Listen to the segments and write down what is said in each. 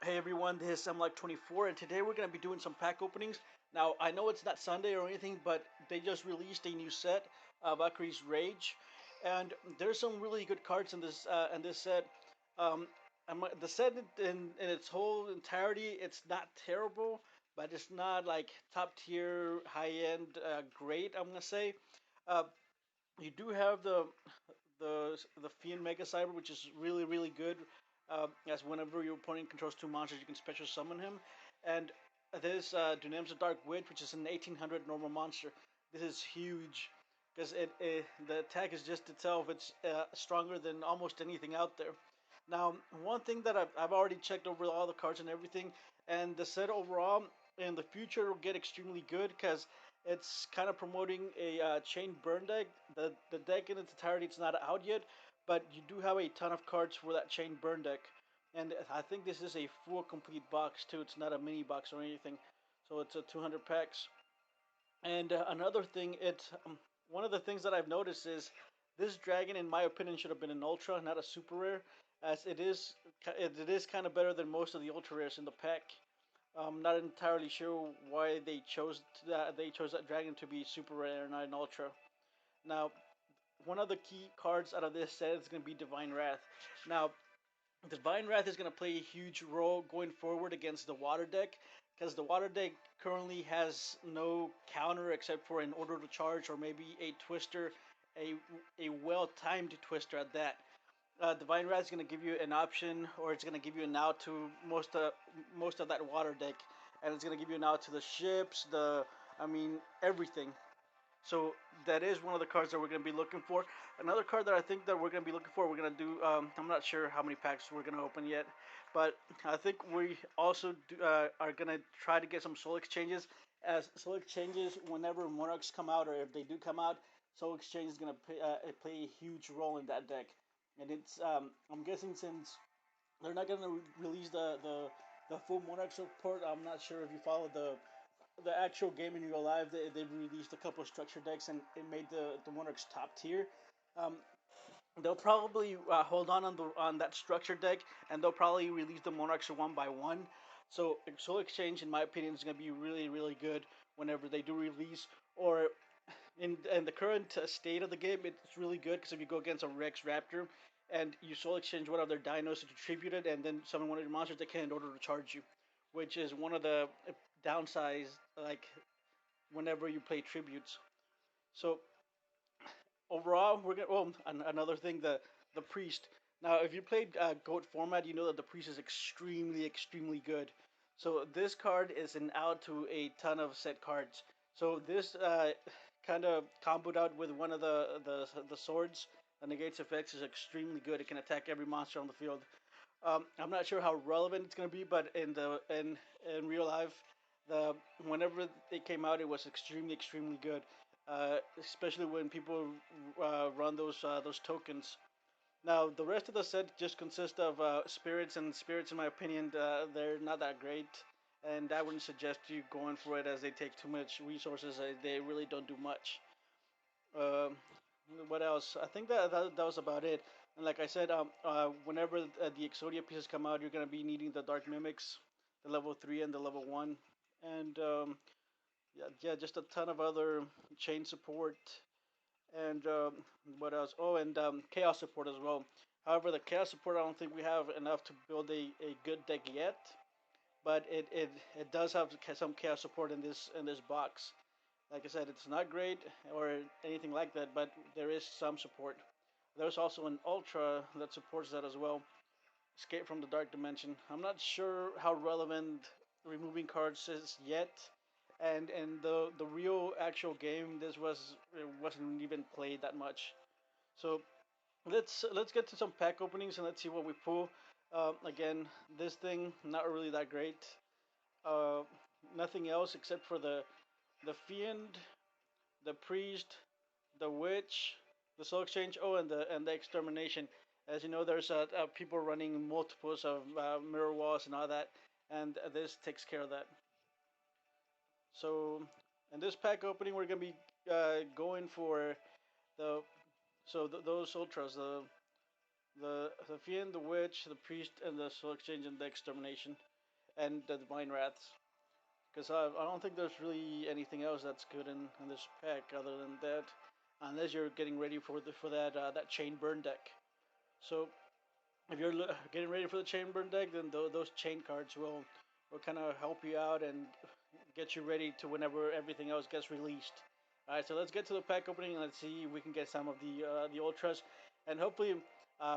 Hey everyone, this is like 24, and today we're going to be doing some pack openings. Now, I know it's not Sunday or anything, but they just released a new set, Valkyrie's Rage, and there's some really good cards in this set. Um, the set in its whole entirety, it's not terrible, but it's not like top tier, high end, great. I'm gonna say. Uh, you do have the Fiend Mega Cyber, which is really good. As whenever your opponent controls two monsters, you can special summon him. And this Dunam's Dark Witch, which is an 1800 normal monster. This is huge because the attack is just itself. It's stronger than almost anything out there. Now, one thing that I've already checked over all the cards and everything, and the set overall in the future will get extremely good because it's kind of promoting a chain burn deck. The deck in its entirety it's not out yet, but you do have a ton of cards for that chain burn deck, and I think this is a full complete box too. It's not a mini box or anything, so it's a 200 packs. And another thing, one of the things that I've noticed is this dragon, in my opinion, should have been an ultra, not a super rare, as it is kind of better than most of the ultra rares in the pack. I'm not entirely sure why they chose that dragon to be super rare and not an ultra. Now, one of the key cards out of this set is going to be Divine Wrath. Now, Divine Wrath is going to play a huge role going forward against the water deck because the water deck currently has no counter except for an order to charge or maybe a twister, a a well timed twister at that. Divine Wrath is going to give you an option, or it's going to give you an out to most of that water deck, and it's going to give you an out to the ships, everything. So that is one of the cards that we're going to be looking for. Another card that I think that we're going to be looking for, we're going to do. I'm not sure how many packs we're going to open yet, but I think we also are going to try to get some soul exchanges. As soul exchanges, whenever monarchs come out, or if they do come out, soul exchange is going to play a huge role in that deck. And I'm guessing since they're not going to release the full monarch support, I'm not sure if you follow the actual game in real life. They've released a couple of structure decks, and it made the monarchs top tier. Um, they'll probably hold on that structure deck, and they'll probably release the monarchs one by one. So Soul Exchange, in my opinion, is going to be really good whenever they do release. Or in the current state of the game, it's really good because if you go against a Rex Raptor and you Soul Exchange one of their dinos to tribute it, and then summon one of your monsters, they can in order to charge you, which is one of the downsides. Like whenever you play tributes. So overall, we're gonna. Oh, another thing, the priest. Now, if you played goat format, you know that the priest is extremely good. So this card is an out to a ton of set cards. So this kind of comboed out with one of the swords that negates effects is extremely good. It can attack every monster on the field. I'm not sure how relevant it's gonna be, but in real life, the whenever they came out, it was extremely good. Especially when people run those tokens. Now the rest of the set just consists of spirits, and spirits, in my opinion, they're not that great, and I wouldn't suggest you going for it as they take too much resources. They really don't do much. Um what else? I think that was about it. And like I said, whenever the Exodia pieces come out, you're gonna be needing the Dark Mimics, the level 3 and the level 1, and yeah, just a ton of other chain support and what else? Oh, and chaos support as well. However, the chaos support, I don't think we have enough to build a good deck yet, but it does have some chaos support in this box. Like I said, it's not great or anything like that, but there is some support. There's also an ultra that supports that as well. Escape from the Dark Dimension. I'm not sure how relevant removing cards is yet, and in the real actual game, it wasn't even played that much. So let's get to some pack openings and let's see what we pull. Again, this thing not really that great. Uh, Nothing else except for the fiend, the priest, the witch, the soul exchange. Oh, and the extermination. As you know, there's people running multiples of mirror walls and all that, and this takes care of that. So, in this pack opening, we're gonna be going for the those ultras, the fiend, the witch, the priest, and the soul exchange and the extermination. and the Divine Wraths. Because I don't think there's really anything else that's good in this pack other than that, unless you're getting ready for that chain burn deck. So if you're getting ready for the chain burn deck, then those chain cards will kind of help you out and get you ready to whenever everything else gets released. All right, so let's get to the pack opening and let's see if we can get some of the ultras, and hopefully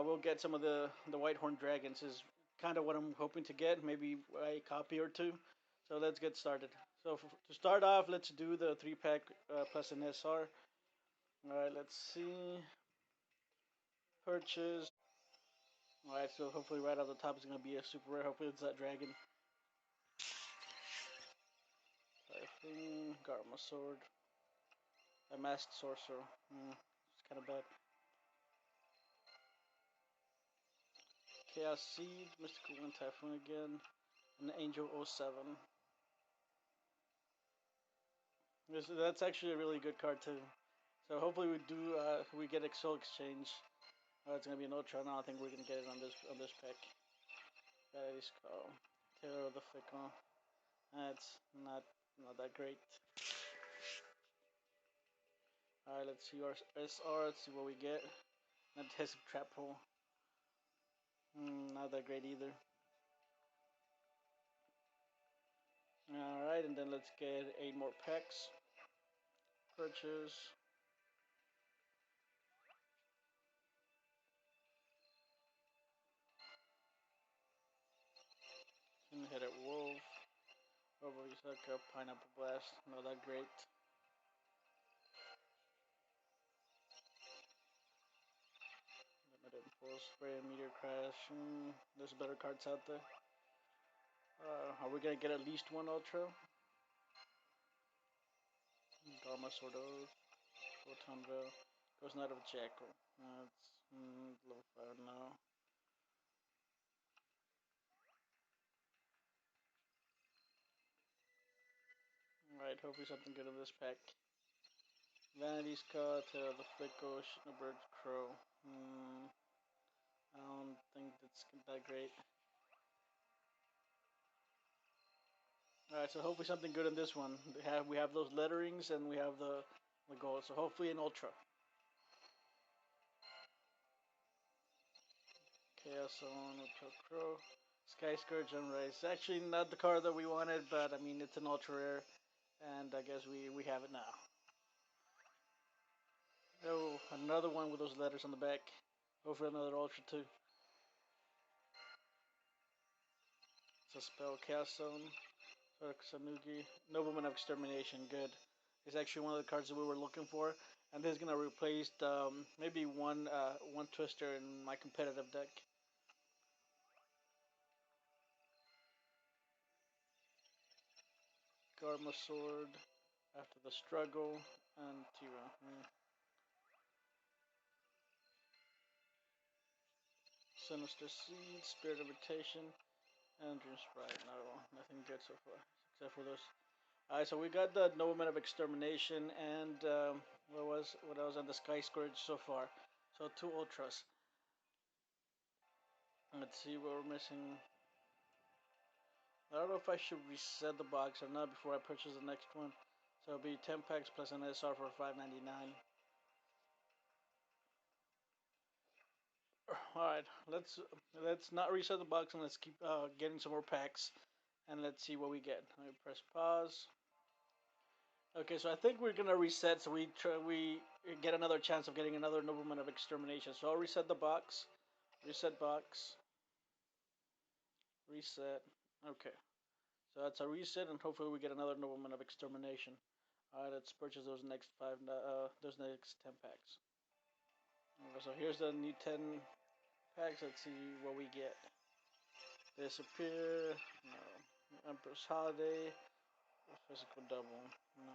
we'll get some of the Whitehorn Dragons. Is kind of what I'm hoping to get, maybe a copy or two. So let's get started. So to start off, let's do the 3 pack plus an SR. All right, let's see. Purchase. All right, so hopefully right off the top is gonna be a super rare. Hopefully it's that dragon. Typhoon, Garma Sword, a Masked Sorcerer. It's kind of bad. Chaos Seed, Mystical Wind Typhoon again, and Angel 07. That's actually a really good card too. So hopefully we get a Soul Exchange. It's gonna be an Ultra. No, I think we're gonna get it on this pack. That is called Terror of the Fickle. That's not that great. Alright, let's see our SR. Let's see what we get. That has a Trap Hole. Not that great either. Alright, and then let's get 8 more packs. Purchase. Hit it Wolf. Probably like a Pineapple Blast. Not that great. Limited Impulse. Spray and Meteor Crash. There's better cards out there. Are we gonna get at least one Ultra? Dharma Sword Oath. Photon Veil. Ghost Knight of Jackal. That's level 5 now. Alright, hopefully something good in this pack. Vanity Scar, Tail of the Fickle, Bird Crow. I don't think that's that great. Alright, so hopefully something good in this one. We have those letterings and we have the gold. So hopefully an Ultra. Chaos on with Crow. Sky Scourge Unraised. It's actually not the card that we wanted, but I mean it's an ultra rare, and I guess we have it now. Oh, another one with those letters on the back. Hopefully another ultra too. It's a spell, Chaos Zone. Sanugi. Nobleman of Extermination. Good. It's actually one of the cards that we were looking for, and this is gonna replace maybe one Twister in my competitive deck. Garma Sword, After the Struggle, and Tira. Sinister Seed, Spirit of Rotation, and Dream Sprite. No, nothing good so far, except for those. Alright, so we got the Nobleman of Extermination, and what else? And the Sky Scourge so far. So 2 Ultras. Let's see what we're missing. I don't know if I should reset the box or not before I purchase the next one. So it'll be 10 packs plus an SR for $5.99. Alright, let's not reset the box and let's keep getting some more packs. And let's see what we get. Let me press pause. Okay, so I think we're gonna reset so we get another chance of getting another Nobleman of Extermination. So I'll reset the box. Reset box. Reset. Okay. So that's a reset, and hopefully we get another Nobleman of Extermination. Alright, let's purchase those next those next 10 packs. Okay, so here's the new 10 packs. Let's see what we get. Disappear. No. Empress Holiday. Physical double. No.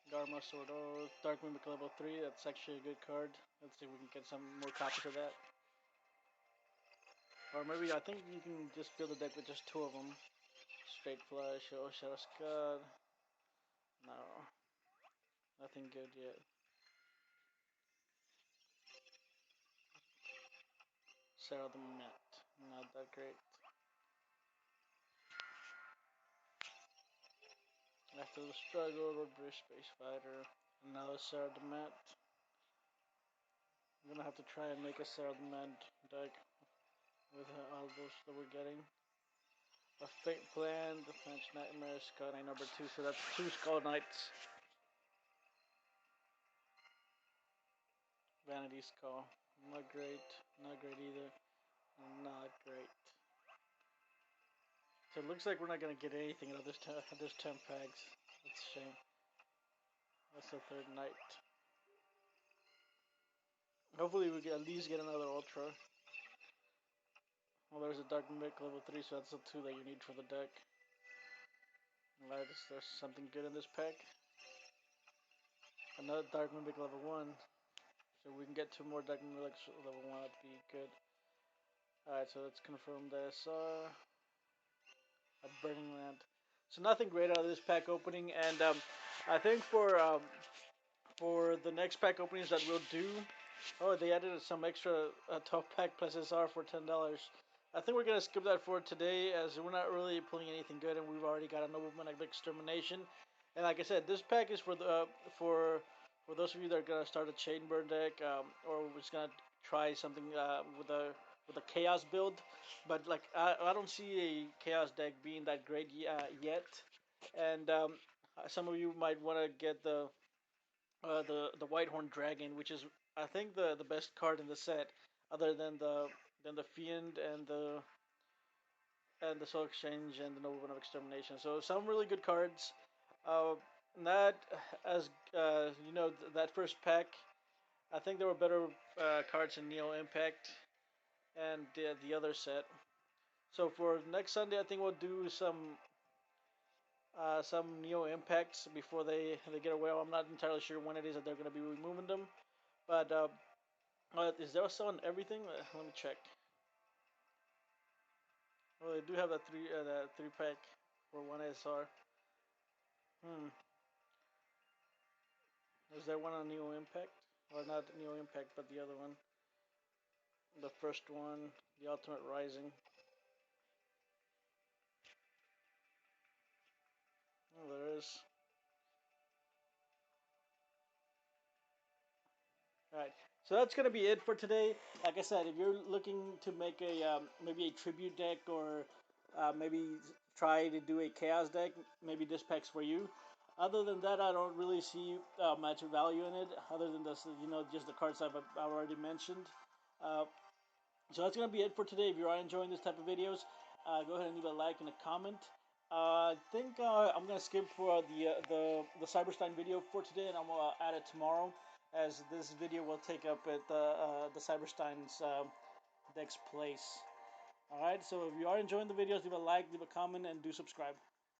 Garma Sword Oath. Dark Mimic level 3. That's actually a good card. Let's see if we can get some more copies of that. Or maybe I think you can just build a deck with just 2 of them. Straight Flush. Oh, Shadow Scud. No. Nothing good yet. Sarah the Met. Not that great. After the struggle, the British space fighter. Another Sarah the Met. I'm gonna have to try and make a Sarah the Met deck with all those that we're getting. A Fate Plan, Defense Nightmare, Skull Knight number 2, so that's 2 Skull Knights. Vanity Skull, not great, not great either, not great. So it looks like we're not gonna get anything out of this. There's 10 packs. That's a shame. That's the third night. Hopefully we can at least get another Ultra. Well, there's a Dark Mimic level 3, so that's the 2 that you need for the deck. Alright, there's something good in this pack. Another Dark Mimic level 1. So we can get 2 more Dark Mimics level 1, that'd be good. Alright, so let's confirm this. A Burning Land. So nothing great out of this pack opening, and I think for the next pack openings that we'll do, oh, they added some extra 12 pack plus SR for $10. I think we're gonna skip that for today, as we're not really pulling anything good, and we've already got a Nobleman of Extermination. And like I said, this pack is for the for those of you that are gonna start a chain burn deck, or we're just gonna try something with a chaos build. But like I don't see a chaos deck being that great yet, and some of you might want to get the Whitehorn Dragon, which is I think the best card in the set, other than the Fiend and the Soul Exchange and the Nobleman of Extermination. So some really good cards. Uh, not as you know that first pack. I think there were better cards in Neo Impact and the other set. So for next Sunday, I think we'll do some Neo Impacts before they get away. I'm not entirely sure when it is that they're going to be removing them, but is there still on everything? Let me check. Well, they do have that 3 pack for 1 SR. Hmm. Is there one on Neo Impact? Or not Neo Impact, but the other one. The first one, the Ultimate Rising. Oh, there is. Alright, so that's going to be it for today. Like I said, if you're looking to make a maybe a tribute deck, or maybe try to do a chaos deck, maybe this pack's for you. Other than that, I don't really see much value in it, other than this, just the cards I've already mentioned. Uh, so that's going to be it for today. If you are enjoying this type of videos, go ahead and leave a like and a comment. I think I'm going to skip for the Cyberstein video for today, and I'm going to add it tomorrow, as this video will take up at the Cyberstein's next place. Alright, so if you are enjoying the videos, leave a like, leave a comment, and do subscribe.